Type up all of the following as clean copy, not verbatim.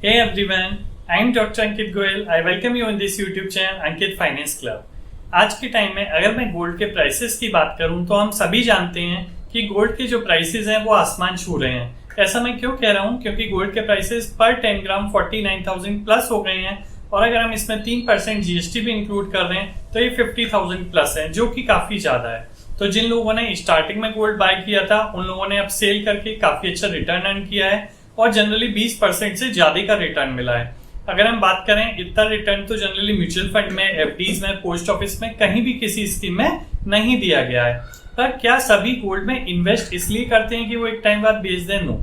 Hey everyone, I'm Dr. Ankit Goyal. I welcome you on this YouTube channel Ankit Finance Club. आज के time में अगर मैं gold के प्राइसेस की बात करूं तो हम सभी जानते हैं कि गोल्ड के जो प्राइसेस हैं वो आसमान छू रहे हैं। ऐसा मैं क्यों कह रहा हूं? क्योंकि गोल्ड के प्राइसेस पर 10 ग्राम 49,000 प्लस हो गए हैं और अगर हम इसमें 3% जीएसटी भी इंक्लूड कर रहे हैं तो ये 50,000 प्लस है, जो कि काफी ज्यादा है। तो जिन लोगों ने स्टार्टिंग में गोल्ड बाय किया था उन लोगों ने अब सेल करके काफी अच्छा रिटर्न अर्न किया है और जनरली 20% से ज्यादा का रिटर्न मिला है। अगर हम बात करें इतना रिटर्न तो जनरली म्यूचुअल फंड में, एफडीज में, पोस्ट ऑफिस में कहीं भी किसी स्कीम में नहीं दिया गया है। पर क्या सभी गोल्ड में इन्वेस्ट इसलिए करते हैं कि वो एक टाइम बाद बेच दें? नो।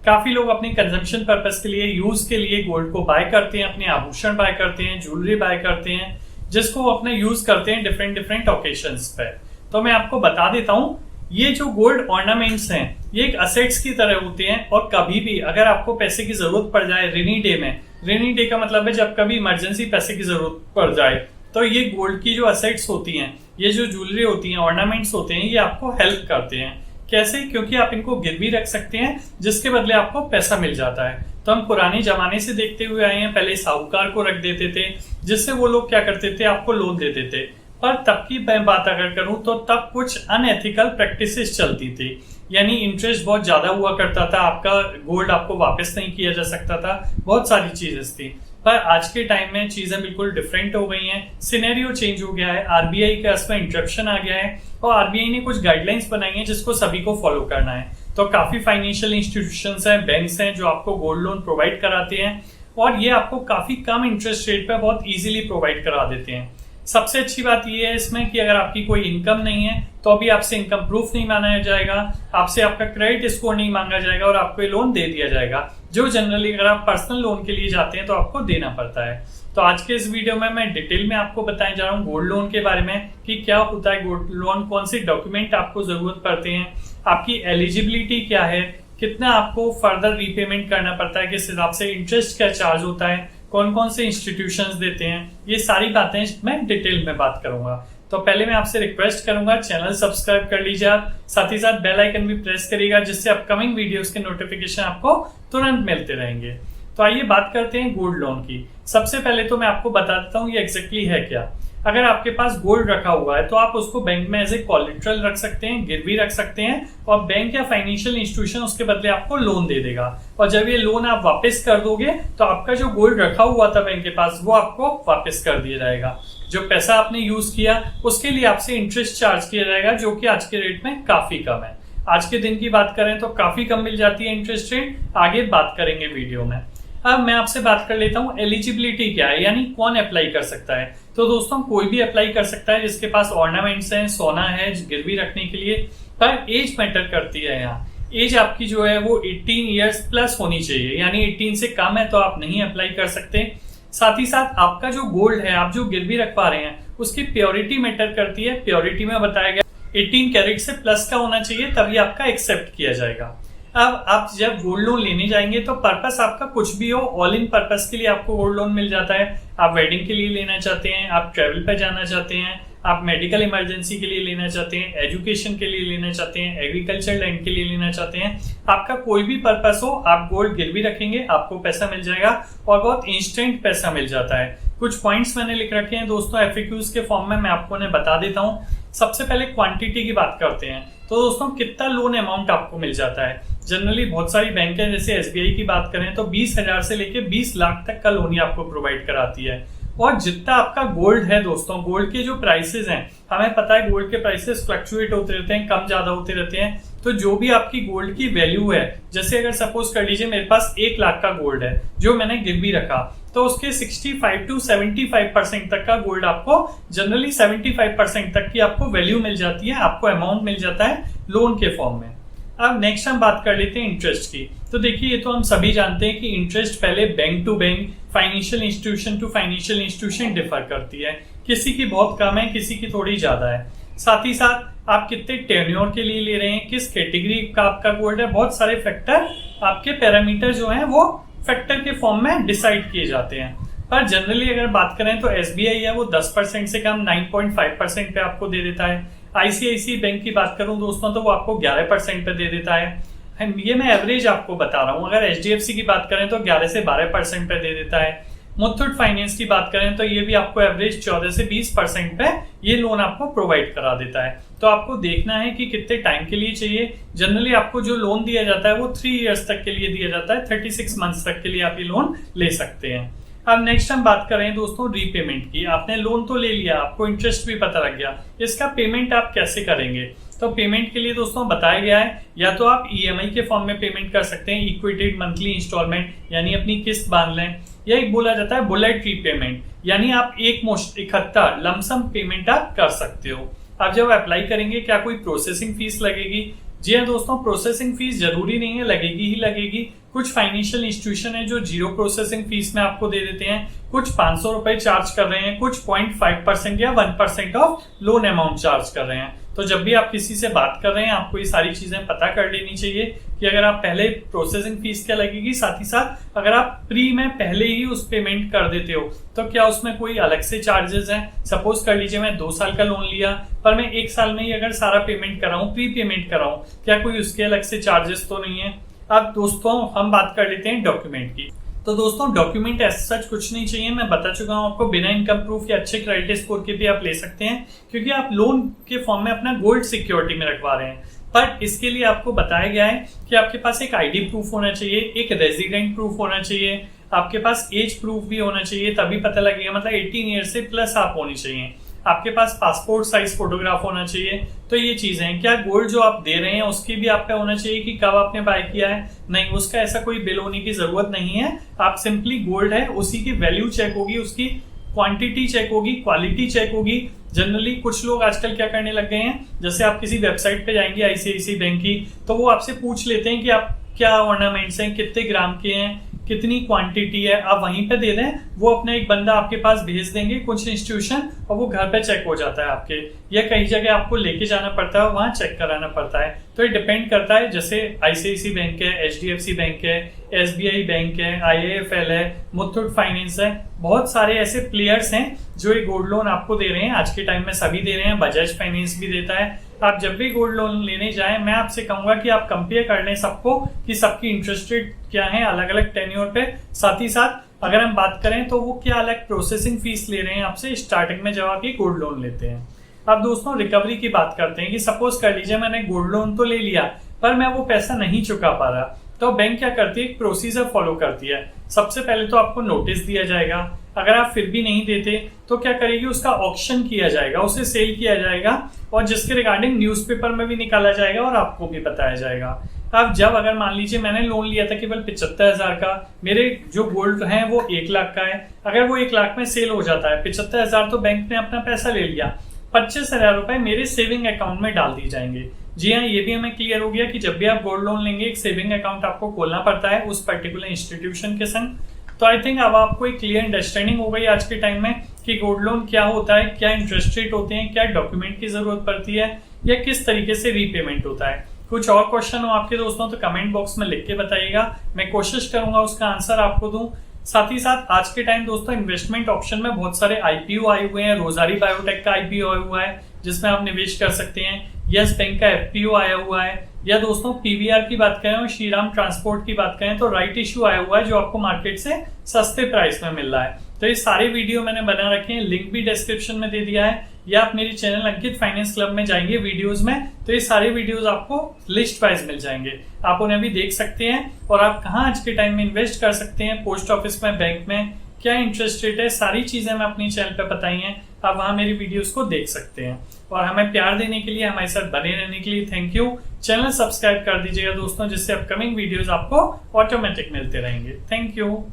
काफी लोग अपनी कंजम्पशन पर्पस के लिए, यूज के लिए गोल्ड को बाय करते हैं, अपने आभूषण बाय करते हैं, ज्वेलरी बाय करते हैं, जिसको वो अपने यूज करते हैं डिफरेंट ओकेशंस पे। तो मैं आपको बता देता हूँ, ये जो गोल्ड ऑर्नामेंट्स हैं ये एक असेट्स की तरह होते हैं और कभी भी अगर आपको पैसे की जरूरत पड़ जाए रेनी डे में, रेनी डे का मतलब है जब कभी इमरजेंसी पैसे की जरूरत पड़ जाए, तो ये गोल्ड की जो असेट्स होती हैं, ये जो ज्वेलरी होती हैं, ऑर्नामेंट्स होते हैं, ये आपको हेल्प करते हैं। कैसे? क्योंकि आप इनको गिरवी रख सकते हैं जिसके बदले आपको पैसा मिल जाता है। तो हम पुराने जमाने से देखते हुए आए हैं, पहले साहूकार को रख देते थे जिससे वो लोग क्या करते थे, आपको लोन देते थे। पर तब की मैं बात अगर करूं तो तब कुछ अनएथिकल प्रैक्टिसेस चलती थी, यानी इंटरेस्ट बहुत ज्यादा हुआ करता था, आपका गोल्ड आपको वापस नहीं किया जा सकता था, बहुत सारी चीजें थी। पर आज के टाइम में चीजें बिल्कुल डिफरेंट हो गई हैं, सिनेरियो चेंज हो गया है, आरबीआई का इसमें इंटरप्शन आ गया है और आरबीआई ने कुछ गाइडलाइंस बनाई हैं जिसको सभी को फॉलो करना है। तो काफी फाइनेंशियल इंस्टीट्यूशंस हैं, बैंक्स हैं जो आपको गोल्ड लोन प्रोवाइड कराते हैं और ये आपको काफी कम इंटरेस्ट रेट पर बहुत इजीली प्रोवाइड करा देते हैं। सबसे अच्छी बात यह है इसमें कि अगर आपकी कोई इनकम नहीं है तो अभी आपसे इनकम प्रूफ नहीं मांगा जाएगा, आपसे आपका क्रेडिट स्कोर नहीं मांगा जाएगा और आपको ये लोन दे दिया जाएगा, जो जनरली अगर आप पर्सनल लोन के लिए जाते हैं तो आपको देना पड़ता है। तो आज के इस वीडियो में मैं डिटेल में आपको बताने जा रहा हूँ गोल्ड लोन के बारे में कि क्या होता है गोल्ड लोन, कौन से डॉक्यूमेंट आपको जरूरत पड़ते हैं, आपकी एलिजिबिलिटी क्या है, कितना आपको फर्दर रीपेमेंट करना पड़ता है, किस हिसाब से इंटरेस्ट क्या चार्ज होता है, कौन कौन से इंस्टीट्यूशंस देते हैं, ये सारी बातें मैं डिटेल में बात करूंगा। तो पहले मैं आपसे रिक्वेस्ट करूंगा चैनल सब्सक्राइब कर लीजिए आप, साथ ही साथ बेल आइकन भी प्रेस करिएगा जिससे अपकमिंग वीडियोस के नोटिफिकेशन आपको तुरंत मिलते रहेंगे। तो आइए बात करते हैं गोल्ड लोन की। सबसे पहले तो मैं आपको बता देता हूँ ये एग्जैक्टली है क्या। अगर आपके पास गोल्ड रखा हुआ है तो आप उसको बैंक में एज ए कोलेटरल रख सकते हैं, गिरवी रख सकते हैं और बैंक या फाइनेंशियल इंस्टीट्यूशन उसके बदले आपको लोन दे देगा और जब ये लोन आप वापस कर दोगे तो आपका जो गोल्ड रखा हुआ था बैंक के पास वो आपको वापस कर दिया जाएगा। जो पैसा आपने यूज किया उसके लिए आपसे इंटरेस्ट चार्ज किया जाएगा, जो कि आज के रेट में काफी कम है। आज के दिन की बात करें तो काफी कम मिल जाती है इंटरेस्ट रेट, आगे बात करेंगे वीडियो में। अब मैं आपसे बात कर लेता हूँ एलिजिबिलिटी क्या है, यानी कौन अप्लाई कर सकता है। तो दोस्तों कोई भी अप्लाई कर सकता है जिसके पास ऑर्नामेंट्स हैं, सोना है गिरवी रखने के लिए, पर एज मैटर करती है। यहाँ एज आपकी जो है वो 18 ईयर्स प्लस होनी चाहिए, यानी 18 से कम है तो आप नहीं अप्लाई कर सकते। साथ ही साथ आपका जो गोल्ड है, आप जो गिरवी रख पा रहे हैं, उसकी प्योरिटी मैटर करती है। प्योरिटी में बताया गया 18 कैरेट से प्लस का होना चाहिए, तभी आपका एक्सेप्ट किया जाएगा। अब आप जब गोल्ड लोन लेने जाएंगे तो पर्पस आपका कुछ भी हो, ऑल इन पर्पस के लिए आपको गोल्ड लोन मिल जाता है। आप वेडिंग के लिए लेना चाहते हैं, आप ट्रेवल पर जाना चाहते हैं, आप मेडिकल इमरजेंसी के लिए लेना चाहते हैं, एजुकेशन के लिए लेना चाहते हैं, एग्रीकल्चर लैंड के लिए लेना चाहते हैं, आपका कोई भी पर्पस हो, आप गोल्ड गिरवी रखेंगे, आपको पैसा मिल जाएगा और बहुत इंस्टेंट पैसा मिल जाता है। कुछ पॉइंट्स मैंने लिख रखे हैं दोस्तों एफएक्यूज के फॉर्म में, मैं आपको ने बता देता हूँ। सबसे पहले क्वांटिटी की बात करते हैं। तो दोस्तों कितना लोन अमाउंट आपको मिल जाता है? जनरली बहुत सारी बैंक है, जैसे एसबीआई की बात करें तो 20,000 से लेके 20 लाख तक का लोन ही आपको प्रोवाइड कराती है। और जितना आपका गोल्ड है दोस्तों, गोल्ड के जो प्राइसेस हैं, हमें पता है गोल्ड के प्राइसेस फ्लक्चुएट होते रहते हैं, कम ज्यादा होते रहते हैं। तो जो भी आपकी गोल्ड की वैल्यू है, जैसे अगर सपोज कर लीजिए मेरे पास 1 लाख का गोल्ड है जो मैंने गिरवी रखा, तो उसके 65 to 75% तक का गोल्ड आपको, जनरली 75% तक की आपको वैल्यू मिल जाती है, आपको अमाउंट मिल जाता है लोन के फॉर्म में। अब नेक्स्ट हम बात कर लेते हैं इंटरेस्ट की। तो देखिए ये तो हम सभी जानते हैं कि इंटरेस्ट पहले bank to bank, financial institution to financial institution differ करती है, किसी की बहुत कम है, किसी की थोड़ी ज्यादा है। साथ ही साथ आप कितने टेन्योर के लिए ले रहे हैं, किस कैटेगरी का आपका गोल्ड है, बहुत सारे फैक्टर, आपके पैरामीटर जो हैं वो फैक्टर के फॉर्म में डिसाइड किए जाते हैं। पर जनरली अगर बात करें तो एसबीआई है वो 10% से कम 9.5% पे आपको दे देता है। आईसीआईसी बैंक की बात करूं दोस्तों तो वो आपको 11% पे दे देता है। ये मैं एवरेज आपको बता रहा हूँ। अगर HDFC की बात करें तो 11 से 12% पे दे देता है। मुथूट फाइनेंस की बात करें तो ये भी आपको एवरेज 14 से 20% पे ये लोन आपको प्रोवाइड करा देता है। तो आपको देखना है कि कितने टाइम के लिए चाहिए। जनरली आपको जो लोन दिया जाता है वो 3 इयर्स तक के लिए दिया जाता है, 36 मंथ्स तक के लिए आप ये लोन ले सकते हैं। अब नेक्स्ट हम बात करें दोस्तों रीपेमेंट की। आपने लोन तो ले लिया, आपको इंटरेस्ट भी पता लग गया, इसका पेमेंट आप कैसे करेंगे? तो पेमेंट के लिए दोस्तों बताया गया है, या तो आप EMI के फॉर्म में पेमेंट कर सकते हैं, इक्वेटेड मंथली इंस्टॉलमेंट, यानी अपनी किस्त बांध लें, या एक बोला जाता है बुलेट रीपेमेंट, यानी आप इकट्ठा लमसम पेमेंट आप कर सकते हो। आप जब अप्लाई करेंगे क्या कोई प्रोसेसिंग फीस लगेगी? जी हाँ दोस्तों, प्रोसेसिंग फीस जरूरी नहीं है, लगेगी ही लगेगी। कुछ फाइनेंशियल इंस्टीट्यूशन है जो 0 प्रोसेसिंग फीस में आपको दे देते हैं, कुछ 500 रुपए चार्ज कर रहे हैं, कुछ 0.5% या 1% ऑफ लोन अमाउंट चार्ज कर रहे हैं। तो जब भी आप किसी से बात कर रहे हैं आपको ये सारी चीजें पता कर लेनी चाहिए कि अगर आप पहले प्रोसेसिंग फीस क्या लगेगी, साथ ही साथ अगर आप प्री में पहले ही उस पेमेंट कर देते हो तो क्या उसमें कोई अलग से चार्जेस हैं। सपोज कर लीजिए मैं 2 साल का लोन लिया पर मैं 1 साल में ही अगर सारा पेमेंट कराऊं, प्री पेमेंट कराऊं, क्या कोई उसके अलग से चार्जेस तो नहीं है? अब दोस्तों हम बात कर लेते हैं डॉक्यूमेंट की। तो दोस्तों डॉक्यूमेंट एज सच कुछ नहीं चाहिए, मैं बता चुका हूं आपको। बिना इनकम प्रूफ या अच्छे क्रेडिट स्कोर के भी आप ले सकते हैं, क्योंकि आप लोन के फॉर्म में अपना गोल्ड सिक्योरिटी में रखवा रहे हैं। पर इसके लिए आपको बताया गया है कि आपके पास एक ID प्रूफ होना चाहिए, एक रेजिडेंट प्रूफ होना चाहिए, आपके पास एज प्रूफ भी होना चाहिए, तभी पता लगेगा, मतलब 18 ईयर से प्लस आप होनी चाहिए। आपके पास पासपोर्ट साइज फोटोग्राफ होना चाहिए। तो ये चीजें हैं। क्या गोल्ड जो आप दे रहे हैं उसकी भी आप पे होना चाहिए कि कब आपने बाय किया है? नहीं, उसका ऐसा कोई बिल होने की जरूरत नहीं है। आप सिंपली गोल्ड है उसी की वैल्यू चेक होगी, उसकी क्वांटिटी चेक होगी, क्वालिटी चेक होगी। जनरली कुछ लोग आजकल क्या करने लग गए हैं, जैसे आप किसी वेबसाइट पे जाएंगे ICICI बैंक की, तो वो आपसे पूछ लेते हैं कि आप क्या ऑर्नामेंट्स हैं, कितने ग्राम के हैं, कितनी क्वांटिटी है, आप वहीं पे दे दें, वो अपना एक बंदा आपके पास भेज देंगे कुछ इंस्टीट्यूशन, और वो घर पे चेक हो जाता है आपके, या कई जगह आपको लेके जाना पड़ता है, वहां चेक कराना पड़ता है। तो ये डिपेंड करता है, जैसे ICICI बैंक है, HDFC बैंक है, SBI बैंक है, IIFL है, मुथूट फाइनेंस है, बहुत सारे ऐसे प्लेयर्स हैं जो ये गोल्ड लोन आपको दे रहे हैं। आज के टाइम में सभी दे रहे हैं, बजाज फाइनेंस भी देता है। आप जब भी गोल्ड लोन लेने जाएं, मैं आपसे कहूंगा कि आप कंपेयर कर लें सबको कि सबकी इंटरेस्ट रेट क्या है अलग अलग टेन्योर पे। साथ ही साथ अगर हम बात करें तो वो क्या अलग प्रोसेसिंग फीस ले रहे हैं आपसे स्टार्टिंग में जब आप ये गोल्ड लोन लेते हैं। अब दोस्तों रिकवरी की बात करते हैं कि सपोज कर लीजिए मैंने गोल्ड लोन तो ले लिया पर मैं वो पैसा नहीं चुका पा रहा, तो बैंक क्या करती है, एक प्रोसीजर फॉलो करती है। सबसे पहले तो आपको नोटिस दिया जाएगा, अगर आप फिर भी नहीं देते तो क्या करेगी, उसका ऑक्शन किया जाएगा, उसे सेल किया जाएगा, और जिसके रिगार्डिंग न्यूज़पेपर में भी निकाला जाएगा और आपको भी बताया जाएगा। अब जब अगर मान लीजिए मैंने लोन लिया था केवल 75,000 का, मेरे जो गोल्ड है वो 1 लाख का है, अगर वो 1 लाख में सेल हो जाता है, 75,000 तो बैंक ने अपना पैसा ले लिया, 25,000 रुपए मेरे सेविंग अकाउंट में डाल दी जाएंगे। जी हाँ, ये भी हमें क्लियर हो गया कि जब भी आप गोल्ड लोन लेंगे एक सेविंग अकाउंट आपको खोलना पड़ता है उस पर्टिकुलर इंस्टीट्यूशन के संग। तो आई थिंक अब आपको एक क्लियर अंडरस्टैंडिंग हो गई आज के टाइम में कि गोल्ड लोन क्या होता है, क्या इंटरेस्ट रेट होते हैं, क्या डॉक्यूमेंट की जरूरत पड़ती है, या किस तरीके से रीपेमेंट होता है। कुछ और क्वेश्चन हो आपके दोस्तों तो कमेंट बॉक्स में लिख के बताइएगा, मैं कोशिश करूंगा उसका आंसर आपको दूं। साथ ही साथ आज के टाइम दोस्तों इन्वेस्टमेंट ऑप्शन में बहुत सारे IPO आए हुए हैं। रोजारी बायोटेक का IPO आया हुआ है जिसमें आप निवेश कर सकते हैं, यस बैंक का FPO आया हुआ है, या दोस्तों PVR की बात करें और श्रीराम ट्रांसपोर्ट की बात करें तो राइट इश्यू आया हुआ है जो आपको मार्केट से सस्ते प्राइस में मिल रहा है। तो ये सारे वीडियो मैंने बना रखे हैं, लिंक भी डिस्क्रिप्शन में दे दिया है, या आप मेरे चैनल अंकित फाइनेंस क्लब में जाएंगे वीडियोस में तो ये सारे वीडियोस आपको लिस्ट वाइज मिल जाएंगे, आप उन्हें भी देख सकते हैं। और आप कहाँ आज के टाइम में इन्वेस्ट कर सकते हैं, पोस्ट ऑफिस में, बैंक में, क्या इंटरेस्ट रेट है, सारी चीजें मैं अपनी चैनल पे बताई हैं, आप वहां मेरी वीडियोस को देख सकते हैं। और हमें प्यार देने के लिए, हमारे साथ बने रहने के लिए थैंक यू। चैनल सब्सक्राइब कर दीजिएगा दोस्तों, जिससे अपकमिंग वीडियोस आपको ऑटोमेटिक मिलते रहेंगे। Thank you.